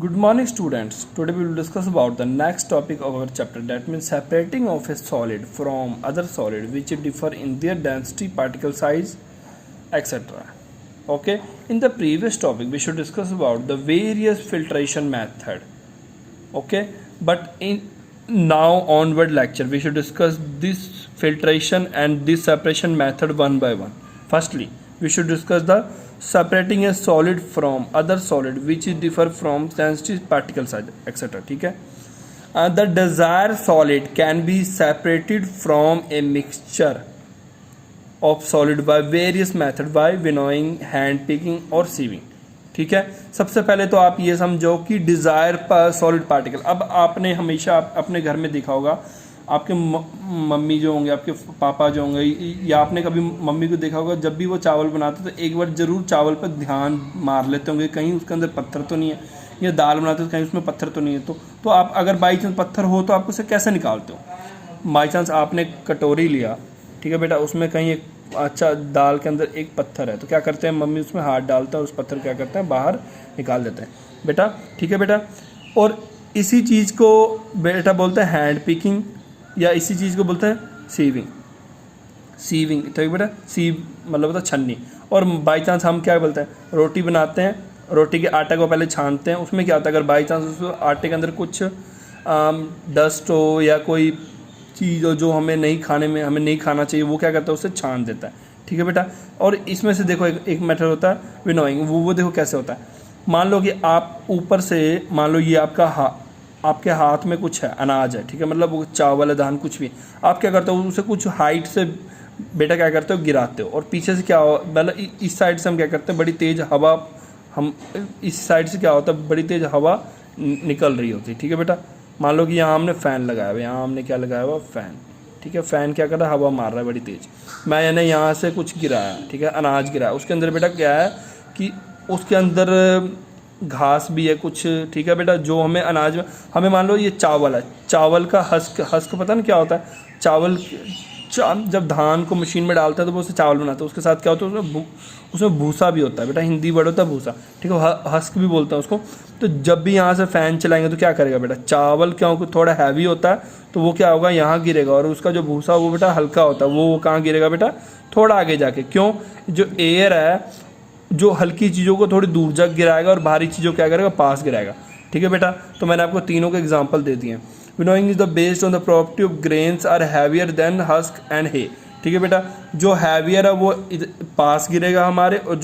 Good morning students. Today we will discuss about the next topic of our chapter, that means separating of a solid from other solid which differ in their density, particle size, etc. Okay, in the previous topic we should discuss about the various filtration method. Okay, but in now onward lecture we should discuss this filtration and this separation method one by one. Firstly, we should discuss the separating a solid from other solid which differ from density, particle size, etc. ठीक है. The desired solid can be separated from a mixture of solid by various method, by winnowing, hand picking और sieving. ठीक है. सबसे पहले तो आप ये समझो कि डिजायर सॉलिड पार्टिकल. अब आपने हमेशा अपने घर में देखा होगा, आपके मम्मी जो होंगे, आपके पापा जो होंगे, या आपने कभी मम्मी को देखा होगा जब भी वो चावल बनाते तो एक बार जरूर चावल पर ध्यान मार लेते होंगे कहीं उसके अंदर पत्थर तो नहीं है, या दाल बनाते तो कहीं उसमें पत्थर तो नहीं है. तो आप अगर बाई चांस पत्थर हो तो आप उसे कैसे निकालते हो? बाई चांस आपने कटोरी लिया, ठीक है बेटा, उसमें कहीं एक अच्छा दाल के अंदर एक पत्थर है, तो क्या करते हैं, मम्मी उसमें हाथ डालता है और उस पत्थर क्या करते हैं, बाहर निकाल देते हैं बेटा. ठीक है बेटा. और इसी चीज़ को बेटा बोलते हैं हैंड पिकिंग, या इसी चीज़ को बोलते हैं सीविंग. ठीक बेटा, सीव मतलब होता है छन्नी. और बाई चांस हम क्या बोलते हैं, रोटी बनाते हैं, रोटी के आटे को पहले छानते हैं. उसमें क्या होता है, अगर बाई चांस उस आटे के अंदर कुछ डस्ट हो या कोई चीज़ हो जो हमें नहीं खाना चाहिए, वो क्या करता है, उसे छान देता है. ठीक है बेटा. और इसमें से देखो एक मेथड होता है विनोइंग. वो देखो कैसे होता है. मान लो कि आप ऊपर से, मान लो ये आपके हाथ में कुछ है, अनाज है, ठीक है, मतलब वो चावल है, धान, कुछ भी. आप क्या करते हो, उसे कुछ हाइट से बेटा क्या करते हो, गिराते हो. और पीछे से क्या हो, मतलब इस साइड से हम क्या करते हैं, बड़ी तेज़ हवा, हम इस साइड से क्या होता है, बड़ी तेज़ हवा निकल रही होती है. ठीक है बेटा. मान लो कि यहाँ हमने फ़ैन लगाया हुआ, यहाँ हमने क्या लगाया हुआ, फ़ैन. ठीक है. फ़ैन क्या कर रहा है, हवा मार रहा है बड़ी तेज़. मैंने यहाँ से कुछ गिराया, ठीक है, अनाज गिराया. उसके अंदर बेटा क्या है कि उसके अंदर घास भी है कुछ. ठीक है बेटा. जो हमें अनाज में, हमें मान लो ये चावल है, चावल का हस्क पता नहीं क्या होता है. चावल जब धान को मशीन में डालते हैं तो वो उससे चावल बनाते हैं. उसके साथ क्या होता है, उसमें भूसा भी होता है बेटा, हिंदी वर्ड होता है भूसा. ठीक है, हस्क भी बोलते हैं उसको. तो जब भी यहाँ से फ़ैन चलाएंगे तो क्या करेगा बेटा, चावल क्योंकि थोड़ा हैवी होता है तो वो क्या होगा, यहाँ गिरेगा. और उसका जो भूसा वो बेटा हल्का होता है, वो कहाँ गिरेगा बेटा, थोड़ा आगे जाके. क्यों, जो एयर है जो हल्की चीज़ों को थोड़ी दूर जा गिराएगा और भारी चीज़ों को क्या करेगा, पास गिराएगा. ठीक है बेटा. तो मैंने आपको तीनों के एग्जांपल दे दिए. Winnowing is the based on the property of grains are heavier than husk and hay. ठीक है बेटा. जो हैवियर है वो पास गिरेगा हमारे, और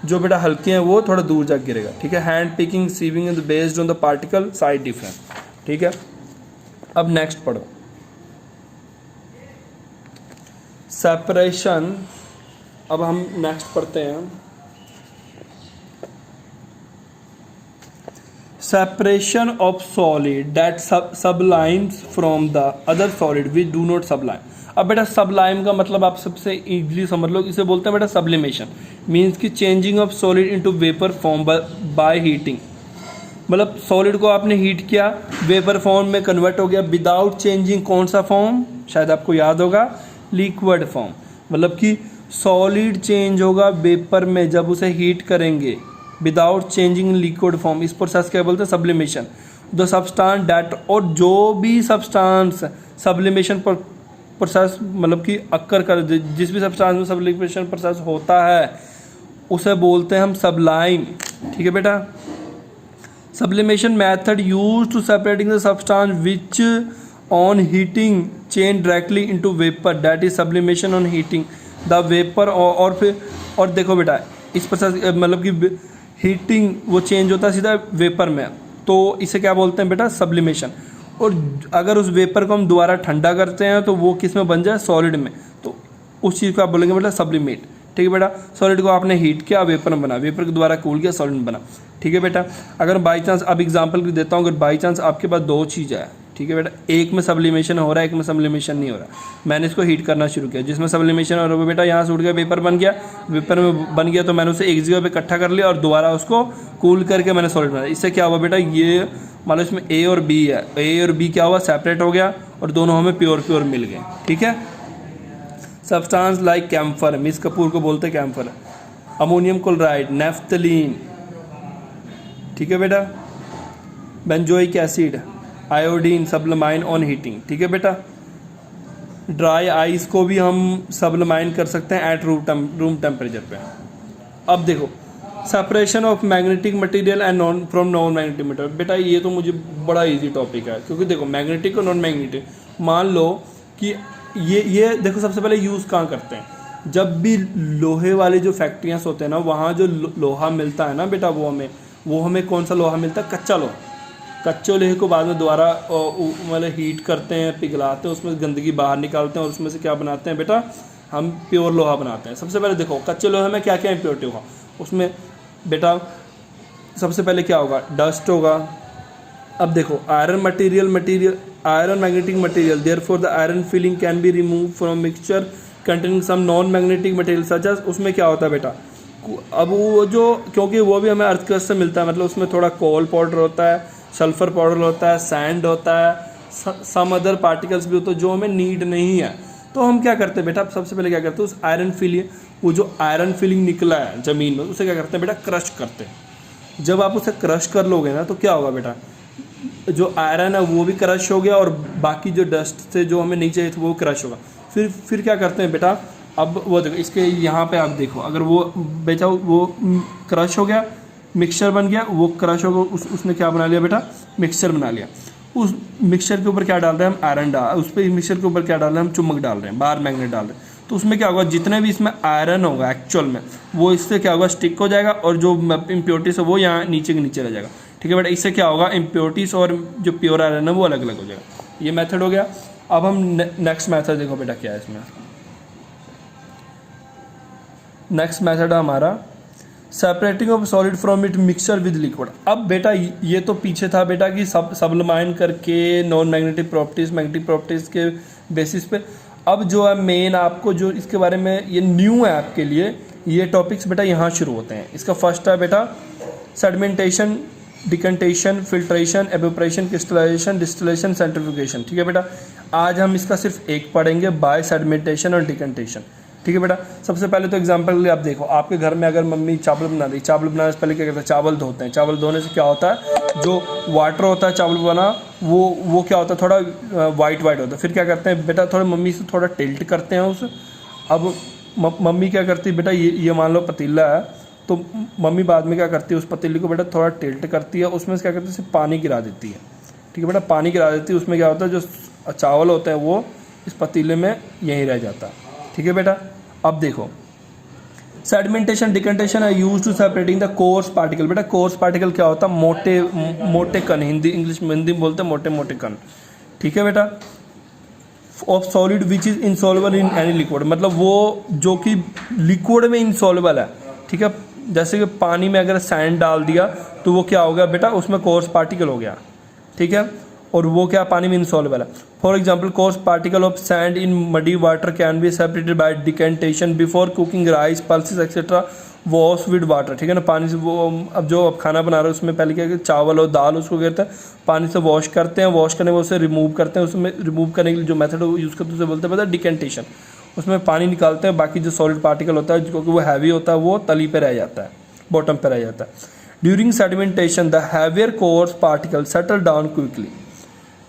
जो बेटा हल्के हैं वो थोड़ा दूर जाकर गिरेगा. ठीक है. Hand picking, sieving is based on the particle size difference. ठीक है. अब नेक्स्ट पढ़ो, सेपरेशन. अब हम नेक्स्ट पढ़ते हैं separation of solid that sublimes from the other solid which do not sublime. अब बेटा सबलाइम का मतलब आप सबसे इजीली समझ लो, इसे बोलते हैं बेटा सब्लिमेशन. मीन्स की changing of solid into vapour form by heating. मतलब सॉलिड को आपने हीट किया, वेपर फॉर्म में कन्वर्ट हो गया विदाउट चेंजिंग कौन सा फॉर्म, शायद आपको याद होगा, लिक्विड फॉर्म. मतलब कि सॉलिड चेंज होगा वेपर में जब उसे हीट करेंगे विदाउट चेंजिंग लिक्विड फॉर्म. इस प्रोसेस क्या बोलते हैं, सब्लिमेशन. द सब्सटेंस दैट, और जो भी सब्सटेंस सब्लिमेशन प्रोसेस मतलब कि अक्कर कर, जिस भी सब्सटेंस में सब्लिमेशन प्रोसेस होता है उसे बोलते हैं हम सबलाइम. ठीक है बेटा. Sublimation method use to separating the substance which on heating change directly into vapour, that is sublimation on heating the vapour. और फिर और देखो बेटा, इस प्रोसेस मतलब कि हीटिंग वो चेंज होता है सीधा वेपर में, तो इसे क्या बोलते हैं बेटा, सब्लिमेशन. और अगर उस वेपर को हम दोबारा ठंडा करते हैं तो वो किस में बन जाए, सॉलिड में, तो उस चीज़ को आप बोलेंगे बेटा सब्लिमेट. ठीक है बेटा. सॉलिड को आपने हीट किया, वेपर में बना, वेपर को दोबारा कूल किया, सॉलिड में बना. ठीक है बेटा. अगर बाई चांस, अब एग्जाम्पल देता हूँ, अगर बाई चांस आपके पास दो चीज़ है, ठीक है बेटा, एक में सब्लिमेशन हो रहा है, एक में सब्लिमेशन नहीं हो रहा, मैंने इसको हीट करना शुरू किया, जिसमें सब्लिमेशन हो रहा है बेटा यहाँ से उठ गया, वेपर बन गया, वेपर में बन गया तो मैंने उसे एक जगह पे इकट्ठा कर लिया और दोबारा उसको कूल करके मैंने सॉलिड बनाया. इससे क्या हुआ बेटा, ये मान लो इसमें ए और बी है, ए और बी क्या हुआ, सेपरेट हो गया और दोनों हमें प्योर मिल गए. ठीक है. सब्सटेंस लाइक कैम्फर, मिस कपूर को बोलते कैम्फर, अमोनियम क्लोराइड, नेफ्थलीन, ठीक है बेटा। Benzoic acid, iodine, sublime on heating, ठीक है बेटा। ड्राई आइस को भी हम सब्लिमाइन कर सकते हैं एट रूम टेम्परेचर पे। अब देखो separation of magnetic material and non from non magnetic material. बेटा ये तो मुझे बड़ा इजी टॉपिक है, क्योंकि देखो मैग्नेटिक और नॉन मैग्नेटिक, मान लो कि ये देखो सबसे पहले यूज़ कहाँ करते हैं, जब भी लोहे वाली जो फैक्ट्रियाँ होते हैं ना, वहाँ जो लोहा मिलता है ना बेटा, वो हमें कौन सा लोहा मिलता है, कच्चा लोहा। कच्चे लोहे को बाद में दोबारा मतलब हीट करते हैं, पिघलाते हैं, उसमें गंदगी बाहर निकालते हैं और उसमें से क्या बनाते हैं बेटा, हम प्योर लोहा बनाते हैं। सबसे पहले देखो कच्चे लोहे में क्या क्या इम्प्योरिटी होगा, उसमें बेटा सबसे पहले क्या होगा, डस्ट होगा। अब देखो iron iron magnetic material, therefore the iron filling can be remove from mixture containing some non magnetic material such as. उसमें क्या होता है बेटा, अब वो जो, क्योंकि वो भी हमें अर्थ क्रस्ट से मिलता है, मतलब उसमें थोड़ा कोल पाउडर होता है, सल्फर पाउडर होता है, सैंड होता है, सम अदर पार्टिकल्स भी होते हैं जो हमें नीड नहीं है। तो हम क्या करते हैं बेटा, सबसे पहले क्या करते हैं, उस आयरन फिलिंग, वो जो आयरन फिलिंग निकला है ज़मीन में, उसे क्या करते हैं बेटा, क्रश करते हैं। जब आप उसे क्रश कर लोगे ना, तो क्या होगा बेटा, जो आयरन है वो भी क्रश हो गया और बाकी जो डस्ट से जो हमें नहीं चाहिए था वो क्रश होगा। फिर क्या करते हैं बेटा, अब वो देखो इसके यहाँ पे आप देखो, अगर वो बेटा वो क्रश हो गया, मिक्सचर बन गया, वो क्रश हो गया, उसने क्या बना लिया बेटा, मिक्सचर बना लिया। उस मिक्सचर के ऊपर क्या डाल रहे हैं हम, आयरन डाल, उस पर मिक्सचर के ऊपर क्या डाल रहे हैं हम, चुम्बक डाल रहे हैं, बार मैग्नेट डाल रहे हैं। तो उसमें क्या होगा, जितने भी इसमें आयरन होगा एक्चुअल में, वो इससे क्या होगा, स्टिक हो जाएगा, और जो इम्प्योरिटीज है वो यहाँ नीचे के नीचे रह जाएगा। ठीक है बेटा, इससे क्या होगा, इम्प्योरिटीज और जो प्योर आयरन है वो अलग अलग हो जाएगा। ये मेथड हो गया। अब हम नेक्स्ट मेथड देखो बेटा क्या है इसमें। नेक्स्ट मेथड है हमारा separating of solid from it mixture with liquid. अब बेटा ये तो पीछे था बेटा कि सब्लिमाइन करके non magnetic properties, magnetic properties के बेसिस पे। अब जो है मेन आपको जो इसके बारे में ये न्यू है आपके लिए, ये टॉपिक्स बेटा यहाँ शुरू होते हैं। इसका फर्स्ट है बेटा sedimentation, decantation, filtration, evaporation, crystallisation, distillation, centrifugation. ठीक है बेटा, आज हम इसका सिर्फ एक पढ़ेंगे, बाय सेडिमेंटेशन और डिकंटेशन। ठीक है बेटा, सबसे पहले तो एग्जांपल के लिए आप देखो, आपके घर में अगर मम्मी चावल बना दी, चावल बनाने से पहले क्या करते हैं, चावल धोते हैं। चावल धोने से क्या होता है, जो वाटर होता है चावल बना, वो क्या होता है, थोड़ा वाइट होता है। फिर क्या करते हैं बेटा, थोड़ा मम्मी से थोड़ा टिल्ट करते हैं उसे। अब मम्मी क्या करती है बेटा, ये मान लो पतीला है, तो मम्मी बाद में क्या करती है, उस पतीले को बेटा थोड़ा टिल्ट करती है, उसमें से क्या करती है, सिर्फ पानी गिरा देती है। ठीक है बेटा, पानी गिरा देती है, उसमें क्या होता है, जो चावल होता है वो इस पतीले में यहीं रह जाता है। ठीक है बेटा, अब देखो सेडिमेंटेशन, डिकंटेशन है use to separating the coarse particle. बेटा कोर्स पार्टिकल क्या होता है, मोटे कण, इंग्लिश में बोलते हैं मोटे मोटे कण। ठीक है बेटा, of solid which is insoluble in any liquid, मतलब वो जो कि लिक्विड में इनसॉल्युबल है। ठीक है, जैसे कि पानी में अगर सैंड डाल दिया तो वो क्या हो गया बेटा, उसमें कोर्स पार्टिकल हो गया। ठीक है, और वो क्या पानी में इनसॉल्युबल है। For example coarse particle of sand in muddy water can be separated by decantation before cooking rice, pulses etcetera, wash with water. ठीक है ना, पानी से वो अब जो अब खाना बना रहे हैं उसमें पहले क्या है, चावल और दाल उसको कहते हैं पानी से वॉश करते हैं, वॉश करने में उसे रिमूव करते हैं। उसमें रिमूव करने के लिए जो मेथड यूज़ करते हैं उसे बोलते हैं पता है डिकेंटेशन। उसमें पानी निकालते हैं, बाकी जो सॉलिड पार्टिकल होता है क्योंकि वो हैवी होता है वो तली पे रह जाता है, बॉटम पे रह जाता है। During sedimentation the heavier coarse particle settle down quickly.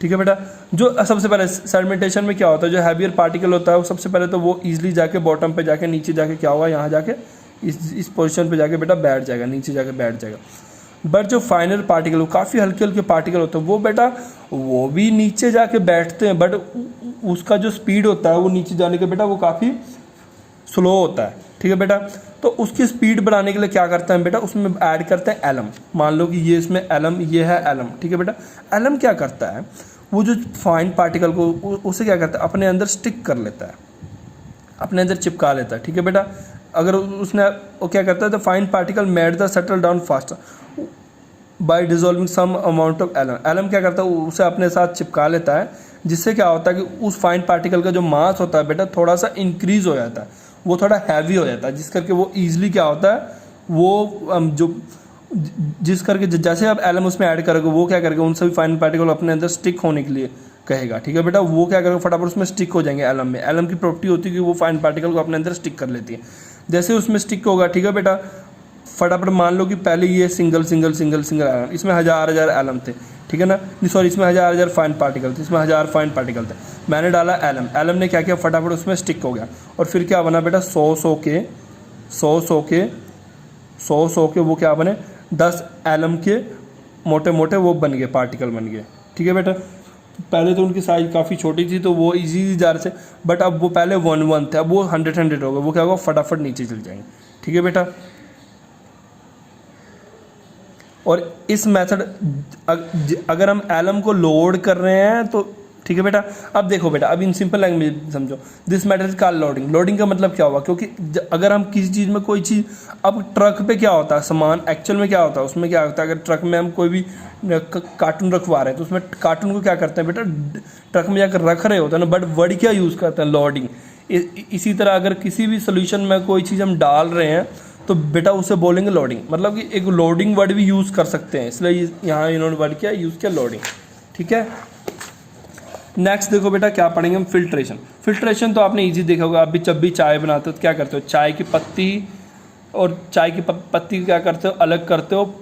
ठीक है बेटा, जो सबसे पहले सेडिमेंटेशन में क्या होता है, जो हैवियर पार्टिकल होता है वो सबसे पहले तो वो इजीली जाके बॉटम पे जाके नीचे जाके क्या होगा, यहाँ जाके इस पोजीशन पे जाके बेटा बैठ जाएगा, नीचे जाके बैठ जाएगा। बट जो फाइनल पार्टिकल, वो काफ़ी हल्के हल्के पार्टिकल होते हैं, वो बेटा वो भी नीचे जाके बैठते हैं, बट उसका जो स्पीड होता है वो नीचे जाने का बेटा वो काफ़ी स्लो होता है। ठीक है बेटा, तो उसकी स्पीड बढ़ाने के लिए क्या करते हैं बेटा, उसमें ऐड करते हैं एलम। मान लो कि ये इसमें एलम, ये है एलम। ठीक है बेटा, एलम क्या करता है, वो जो फाइन पार्टिकल को उसे क्या करता है, अपने अंदर स्टिक कर लेता है, अपने अंदर चिपका लेता है। ठीक है बेटा, अगर उसने वो क्या करता है, the fine particle made the settle down faster by dissolving some amount of alum. Alum क्या करता है, उसे अपने साथ चिपका लेता है, जिससे क्या होता है कि उस फाइन पार्टिकल का जो मास होता है बेटा थोड़ा सा इंक्रीज हो जाता है, वो थोड़ा हैवी हो जाता है, जिस करके वो ईजिली क्या होता है, वो जो जिस करके जैसे आप एलम उसमें ऐड करोगे वो क्या करेगा, उन सभी फाइन पार्टिकल अपने अंदर स्टिक होने के लिए कहेगा। ठीक है बेटा, वो क्या करेगा, फटाफट उसमें स्टिक हो जाएंगे एलम में। एलम की प्रॉपर्टी होती है कि वो फाइन पार्टिकल को अपने अंदर स्टिक कर लेती है। जैसे उसमें स्टिक होगा, ठीक है बेटा, फटाफट मान लो कि पहले ये single single single single alum, इसमें हज़ार हज़ार एलम थे, ठीक है ना, नहीं सॉरी, इसमें हज़ार हज़ार फाइन पार्टिकल थे, इसमें हज़ार फाइन पार्टिकल थे। मैंने डाला एलम, एलम ने क्या किया, फटाफट उसमें स्टिक हो गया, और फिर क्या बना बेटा, सौ सौ के वो क्या बने, 10 एलम के मोटे मोटे वो बन गए, पार्टिकल बन गए, ठीक है बेटा। पहले तो उनकी साइज़ काफ़ी छोटी थी तो वो इजी जा रहे थे, बट अब वो पहले 1 थे, अब वो 100 हो गए, वो क्या होगा, फटाफट नीचे चल जाएंगे, ठीक है बेटा। और इस मेथड अगर हम एलम को लोड कर रहे हैं तो ठीक है बेटा। अब देखो बेटा, अब इन सिंपल लैंग्वेज समझो, this matter is called loading. Loading का मतलब क्या हुआ, क्योंकि अगर हम किसी चीज़ में कोई चीज़, अब ट्रक पे क्या होता है, सामान एक्चुअल में क्या होता है, उसमें क्या होता है, अगर ट्रक में हम कोई भी कार्टून रखवा रहे हैं तो उसमें कार्टून को क्या करते हैं बेटा, ट्रक में जाकर रख रहे होते हैं ना, बट वर्ड क्या यूज़ करते हैं, लोडिंग। इसी तरह अगर किसी भी सोल्यूशन में कोई चीज़ हम डाल रहे हैं तो बेटा उसे बोलेंगे लोडिंग, मतलब कि एक लोडिंग वर्ड भी यूज़ कर सकते हैं, इसलिए यहाँ इन्होंने वर्ड क्या यूज़ किया, लोडिंग, ठीक है। नेक्स्ट देखो बेटा क्या पढ़ेंगे हम, फिल्ट्रेशन। फिल्ट्रेशन तो आपने इजी देखा होगा, आप भी जब भी चाय बनाते हो तो क्या करते हो, चाय की पत्ती और चाय की पत्ती क्या करते हो, अलग करते हो,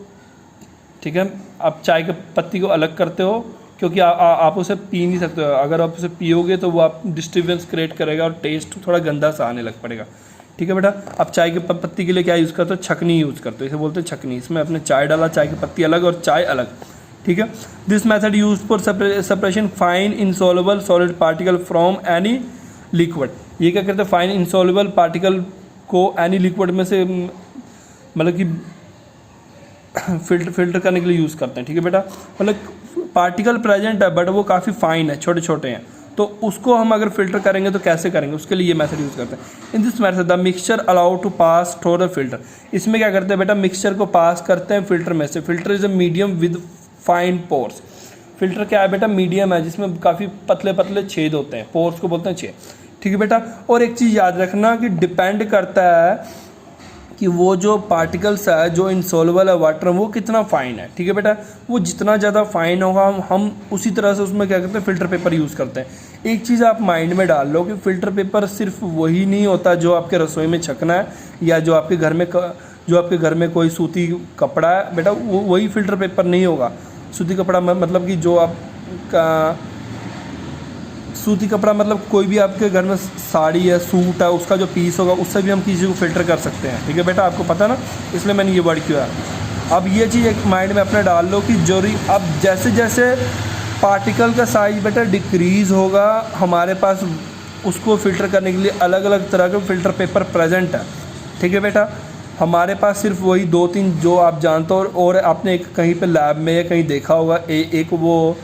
ठीक है। आप चाय की पत्ती को अलग करते हो क्योंकि आप उसे पी नहीं सकते हो, अगर आप उसे पियोगे तो वो आप डिस्टर्बेंस क्रिएट करेगा और टेस्ट थोड़ा गंदा सा आने लग पड़ेगा, ठीक है बेटा। आप चाय की पत्ती के लिए क्या यूज़ करते हो, छकनी यूज़ करते हो, इसे बोलते हैं छकनी। इसमें अपने चाय डाला, चाय की पत्ती अलग और चाय अलग, ठीक है। This method use for separation fine insoluble solid particle from any liquid. ये क्या करते हैं, फाइन इनसॉल्युबल पार्टिकल को एनी लिक्विड में से मतलब कि फिल्टर करने के लिए यूज़ करते हैं, ठीक है बेटा। मतलब पार्टिकल प्रेजेंट है बट वो काफ़ी फाइन है, छोटे छोटे हैं, तो उसको हम अगर फिल्टर करेंगे तो कैसे करेंगे, उसके लिए ये मेथड यूज़ करते हैं। In this method the mixture allow to pass through the filter. इसमें क्या करते हैं बेटा, मिक्सचर को पास करते हैं फिल्टर में से। Filter is a medium with fine pores. Filter क्या है बेटा, मीडियम है जिसमें काफ़ी पतले पतले छेद होते हैं, पोर्स को बोलते हैं छेद, ठीक है बेटा। और एक चीज़ याद रखना कि डिपेंड करता है कि वो जो पार्टिकल्स है जो इनसॉल्युबल है वाटर में, वो कितना फाइन है, ठीक है बेटा। वो जितना ज़्यादा फाइन होगा हम उसी तरह से उसमें क्या करते हैं, फिल्टर पेपर यूज़ करते हैं। एक चीज़ आप माइंड में डाल लो कि फ़िल्टर पेपर सिर्फ वही नहीं होता जो आपके रसोई में छकना है या जो आपके घर में कोई सूती कपड़ा है बेटा, वो वही फ़िल्टर पेपर नहीं होगा। सूती कपड़ा मतलब कि जो आपका सूती कपड़ा मतलब कोई भी आपके घर में साड़ी है, सूट है, उसका जो पीस होगा उससे भी हम किसी को फिल्टर कर सकते हैं, ठीक है बेटा। आपको पता ना, इसलिए मैंने ये वर्ड किया है। अब ये चीज़ एक माइंड में अपने डाल लो कि अब जैसे जैसे पार्टिकल का साइज बेटा डिक्रीज़ होगा, हमारे पास उसको फ़िल्टर करने के लिए अलग अलग तरह के फ़िल्टर पेपर प्रेजेंट है, ठीक है बेटा। हमारे पास सिर्फ वही 2-3 जो आप जानते हो, और आपने एक कहीं पे लैब में या कहीं देखा होगा, एक वो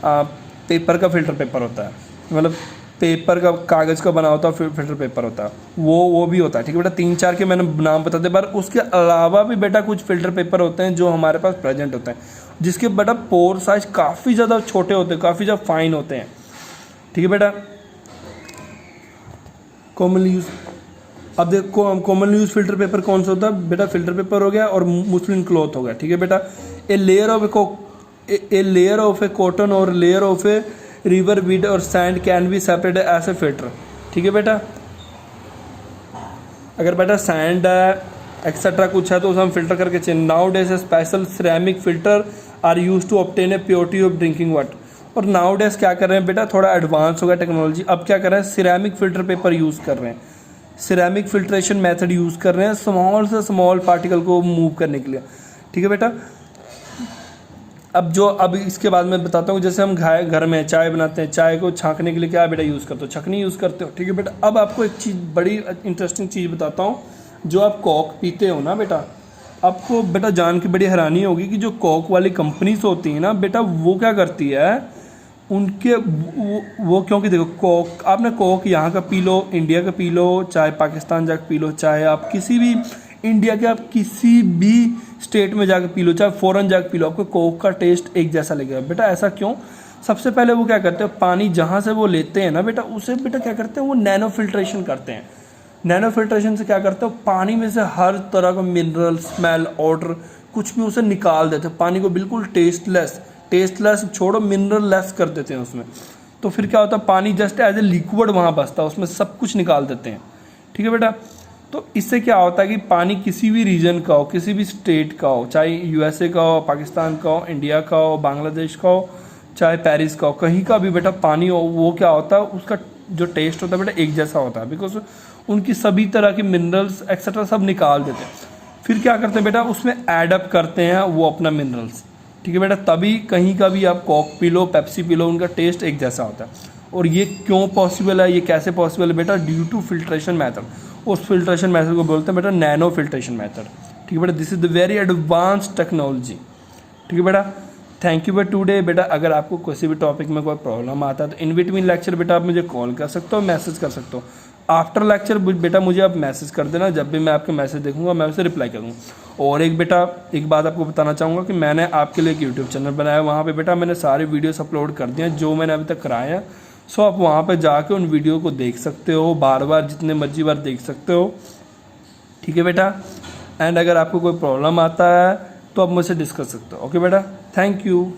पेपर का फ़िल्टर पेपर होता है, मतलब पेपर का कागज़ का बना होता है फिल्टर पेपर होता है, वो भी होता है, ठीक है बेटा। 3-4 के मैंने नाम बताते, पर उसके अलावा भी बेटा कुछ फ़िल्टर पेपर होते हैं जो हमारे पास प्रेजेंट होते हैं, जिसके बेटा पोर साइज काफ़ी ज़्यादा छोटे होते हैं, काफ़ी ज़्यादा फाइन होते हैं, ठीक है बेटा। कॉमनली यूज, अब देखो कॉमनली यूज फिल्टर पेपर कौन सा होता है बेटा, फिल्टर पेपर हो गया और मुस्लिन क्लॉथ हो गया, ठीक है बेटा। A layer of a cotton और layer of a river weed और sand can be separate as a filter, ठीक है बेटा। अगर बेटा सैंड है एक्सेट्रा कुछ है तो उसे हम फिल्टर करके change. Now days special ceramic filter are use to obtain a purity of drinking water. और नाउ डेज क्या कर रहे हैं बेटा, थोड़ा एडवांस हो गया टेक्नोलॉजी, अब क्या कर रहे हैं, सिरेमिक फिल्टर पेपर यूज़ कर रहे हैं, सिरेमिक फिल्ट्रेशन मेथड यूज़ कर रहे हैं स्मॉल से स्मॉल पार्टिकल को मूव करने के लिए, ठीक है बेटा। अब इसके बाद मैं बताता हूँ, जैसे हम घर में चाय बनाते हैं, चाय को छाँकने के लिए क्या बेटा यूज़ करते हो, छकनी यूज़ करते हो, ठीक है बेटा। अब आपको एक चीज़ बड़ी इंटरेस्टिंग चीज़ बताता हूँ, जो आप कोक पीते हो ना बेटा, आपको बेटा जान के बड़ी हैरानी होगी कि जो कोक वाली कंपनीज होती हैं ना बेटा, वो क्या करती है, उनके वो क्योंकि देखो कोक, आपने कोक यहाँ का पी लो, इंडिया का पी लो, चाहे पाकिस्तान जाकर पी लो, चाहे आप किसी भी इंडिया के आप किसी भी स्टेट में जाकर पी लो, चाहे फ़ॉरेन जाकर पी लो, आपको कोक का टेस्ट एक जैसा लगेगा बेटा। ऐसा क्यों? सबसे पहले वो क्या करते हैं, पानी जहाँ से वो लेते हैं ना बेटा, उसे बेटा क्या करते हैं, वो नैनो फिल्ट्रेशन करते हैं। नैनो फिल्ट्रेशन से क्या करते हैं, पानी में से हर तरह का मिनरल, स्मेल, ऑर्डर कुछ भी उसे निकाल देते हैं, पानी को बिल्कुल टेस्टलेस छोड़ो मिनरल लेस कर देते हैं उसमें। तो फिर क्या होता है, पानी जस्ट एज ए लिक्विड वहाँ बसता है, उसमें सब कुछ निकाल देते हैं, ठीक है बेटा। तो इससे क्या होता है कि पानी किसी भी रीजन का हो, किसी भी स्टेट का हो, चाहे यूएसए का हो, पाकिस्तान का हो, इंडिया का हो, बांग्लादेश का हो, चाहे पेरिस का हो, कहीं का भी बेटा पानी हो, वो क्या होता है उसका जो टेस्ट होता है बेटा एक जैसा होता है, बिकॉज उनकी सभी तरह के मिनरल्स एक्सेट्रा सब निकाल देते हैं। फिर क्या करते हैं बेटा, उसमें एडअप करते हैं वो अपना मिनरल्स, ठीक है बेटा। तभी कहीं का भी आप Coke P low, Pepsi P low, उनका टेस्ट एक जैसा होता है। और ये क्यों पॉसिबल है, ये कैसे पॉसिबल है बेटा, ड्यू टू फिल्ट्रेशन मेथड। उस फिल्ट्रेशन मेथड को बोलते हैं बेटा नैनो फिल्ट्रेशन मेथड, ठीक है बेटा। This is the very advance technology, ठीक है बेटा। थैंक यू बेटा टुडे। बेटा अगर आपको किसी भी टॉपिक में कोई प्रॉब्लम आता है तो इन बिटवीन लेक्चर बेटा आप मुझे कॉल कर सकते हो, मैसेज कर सकते हो। आफ्टर लेक्चर बेटा मुझे आप मैसेज कर देना, जब भी मैं आपके मैसेज देखूंगा मैं उसे रिप्लाई करूँगा। और एक बेटा एक बात आपको बताना चाहूँगा कि मैंने आपके लिए एक यूट्यूब चैनल बनाया है, वहाँ पे बेटा मैंने सारे वीडियोस अपलोड कर दिए हैं जो मैंने अभी तक कराए हैं। सो आप वहाँ पे जाके उन वीडियो को देख सकते हो, बार बार जितने मर्जी बार देख सकते हो, ठीक है बेटा। एंड अगर आपको कोई प्रॉब्लम आता है तो आप मुझसे डिस्कस सकते हो। ओके बेटा, थैंक यू।